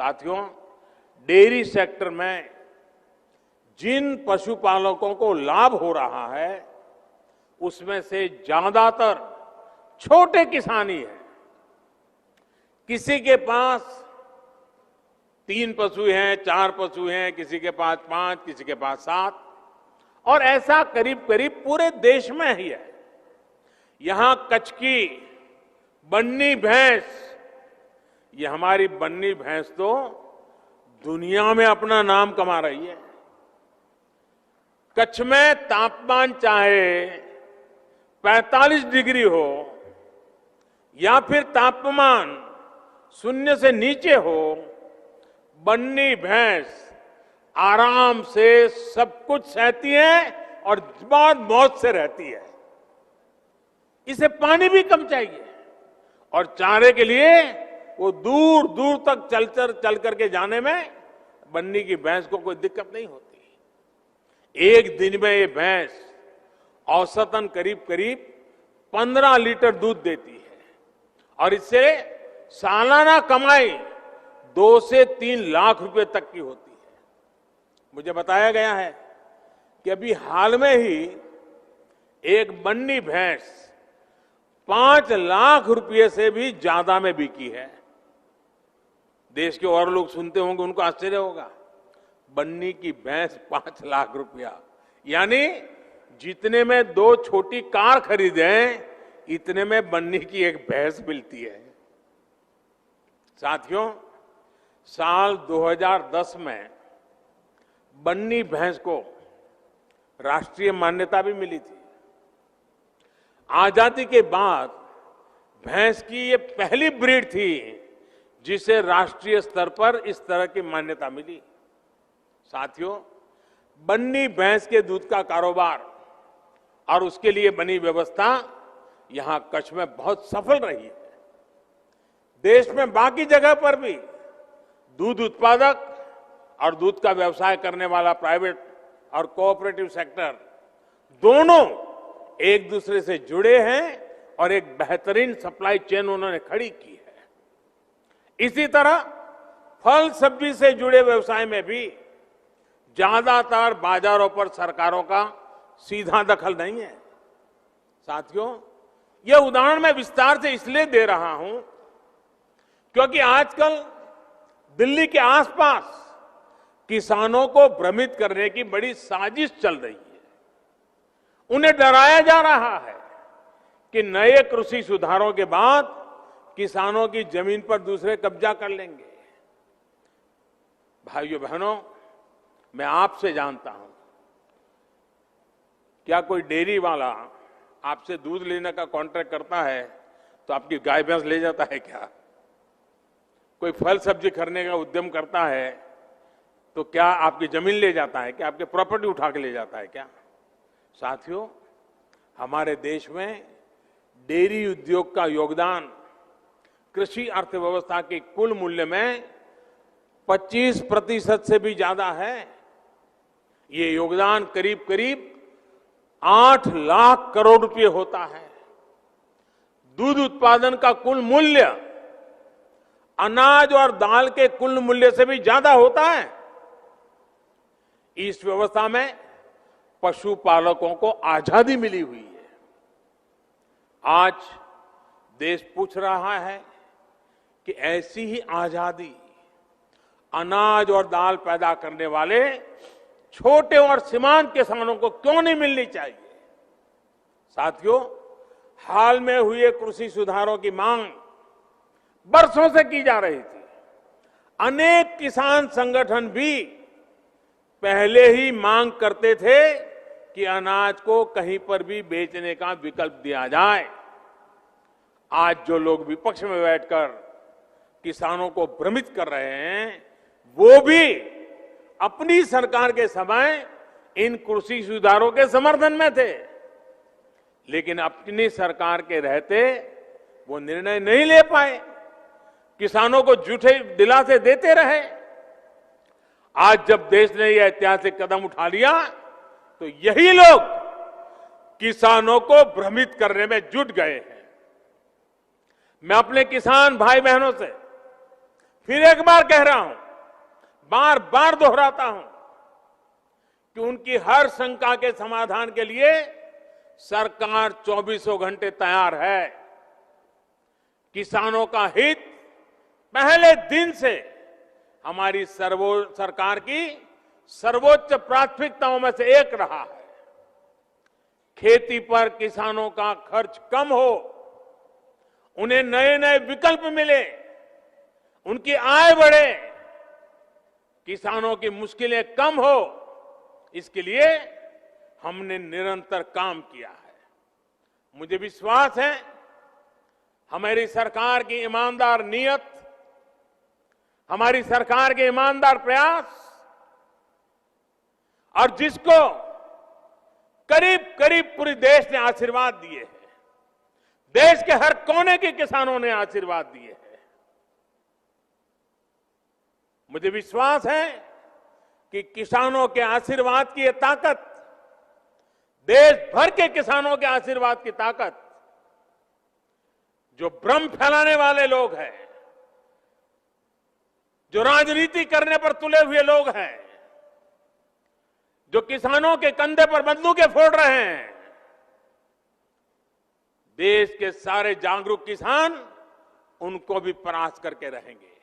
साथियों, dairy sector में जिन पशुपालकों को लाभ हो रहा है उसमें से ज्यादातर छोटे किसान ही है। किसी के पास 3 पशु हैं, 4 पशु हैं, किसी के पास 5, किसी के पास 7 और ऐसा करीब करीब पूरे देश में ही है। यहां कच्छ की बन्नी भैंस, ये हमारी बन्नी भैंस तो दुनिया में अपना नाम कमा रही है। कच्छ में तापमान चाहे 45 डिग्री हो या फिर तापमान 0 से नीचे हो, बन्नी भैंस आराम से सब कुछ सहती है और बहुत मौज से रहती है। इसे पानी भी कम चाहिए और चारे के लिए वो दूर दूर तक चल करके जाने में बन्नी की भैंस को कोई दिक्कत नहीं होती। एक दिन में ये भैंस औसतन करीब करीब 15 लीटर दूध देती है और इससे सालाना कमाई 2 से 3 लाख रुपए तक की होती है। मुझे बताया गया है कि अभी हाल में ही एक बन्नी भैंस 5 लाख रुपए से भी ज्यादा में बिकी है। देश के और लोग सुनते होंगे, उनको आश्चर्य होगा, बन्नी की भैंस 5 लाख रुपया, यानी जितने में 2 छोटी कार खरीदे इतने में बन्नी की एक भैंस मिलती है। साथियों, साल 2010 में बन्नी भैंस को राष्ट्रीय मान्यता भी मिली थी। आजादी के बाद भैंस की ये पहली ब्रीड थी जिसे राष्ट्रीय स्तर पर इस तरह की मान्यता मिली। साथियों, बन्नी भैंस के दूध का कारोबार और उसके लिए बनी व्यवस्था यहां कच्छ में बहुत सफल रही है। देश में बाकी जगह पर भी दूध उत्पादक और दूध का व्यवसाय करने वाला प्राइवेट और कोऑपरेटिव सेक्टर दोनों एक दूसरे से जुड़े हैं और एक बेहतरीन सप्लाई चेन उन्होंने खड़ी की है। इसी तरह फल सब्जी से जुड़े व्यवसाय में भी ज्यादातर बाजारों पर सरकारों का सीधा दखल नहीं है। साथियों, यह उदाहरण मैं विस्तार से इसलिए दे रहा हूं क्योंकि आजकल दिल्ली के आसपास किसानों को भ्रमित करने की बड़ी साजिश चल रही है। उन्हें डराया जा रहा है कि नए कृषि सुधारों के बाद किसानों की जमीन पर दूसरे कब्जा कर लेंगे। भाइयों बहनों, मैं आपसे जानता हूं, क्या कोई डेयरी वाला आपसे दूध लेने का कॉन्ट्रैक्ट करता है तो आपकी गाय भैंस ले जाता है क्या? कोई फल सब्जी खरीदने का उद्यम करता है तो क्या आपकी जमीन ले जाता है? क्या आपके प्रॉपर्टी उठा के ले जाता है क्या? साथियों, हमारे देश में डेयरी उद्योग का योगदान कृषि अर्थव्यवस्था के कुल मूल्य में 25% से भी ज्यादा है। ये योगदान करीब करीब 8 लाख करोड़ रुपए होता है। दूध उत्पादन का कुल मूल्य अनाज और दाल के कुल मूल्य से भी ज्यादा होता है। इस व्यवस्था में पशुपालकों को आजादी मिली हुई है। आज देश पूछ रहा है कि ऐसी ही आजादी अनाज और दाल पैदा करने वाले छोटे और सीमांत किसानों को क्यों नहीं मिलनी चाहिए? साथियों, हाल में हुए कृषि सुधारों की मांग बरसों से की जा रही थी। अनेक किसान संगठन भी पहले ही मांग करते थे कि अनाज को कहीं पर भी बेचने का विकल्प दिया जाए। आज जो लोग विपक्ष में बैठकर किसानों को भ्रमित कर रहे हैं, वो भी अपनी सरकार के समय इन कृषि सुधारों के समर्थन में थे, लेकिन अपनी सरकार के रहते वो निर्णय नहीं ले पाए, किसानों को झूठे दिलासे देते रहे। आज जब देश ने यह ऐतिहासिक कदम उठा लिया तो यही लोग किसानों को भ्रमित करने में जुट गए हैं। मैं अपने किसान भाई बहनों से फिर एक बार कह रहा हूं, बार बार दोहराता हूं कि उनकी हर शंका के समाधान के लिए सरकार 24 घंटे तैयार है। किसानों का हित पहले दिन से हमारी सरकार की सर्वोच्च प्राथमिकताओं में से एक रहा है। खेती पर किसानों का खर्च कम हो, उन्हें नए नए विकल्प मिले, उनकी आय बढ़े, किसानों की मुश्किलें कम हो, इसके लिए हमने निरंतर काम किया है। मुझे विश्वास है हमारी सरकार की ईमानदार नीयत, हमारी सरकार के ईमानदार प्रयास और जिसको करीब करीब पूरे देश ने आशीर्वाद दिए हैं, देश के हर कोने के किसानों ने आशीर्वाद दिए हैं। मुझे विश्वास है कि किसानों के आशीर्वाद की ये ताकत, देश भर के किसानों के आशीर्वाद की ताकत, जो भ्रम फैलाने वाले लोग हैं, जो राजनीति करने पर तुले हुए लोग हैं, जो किसानों के कंधे पर बंदूकें फोड़ रहे हैं, देश के सारे जागरूक किसान उनको भी परास्त करके रहेंगे।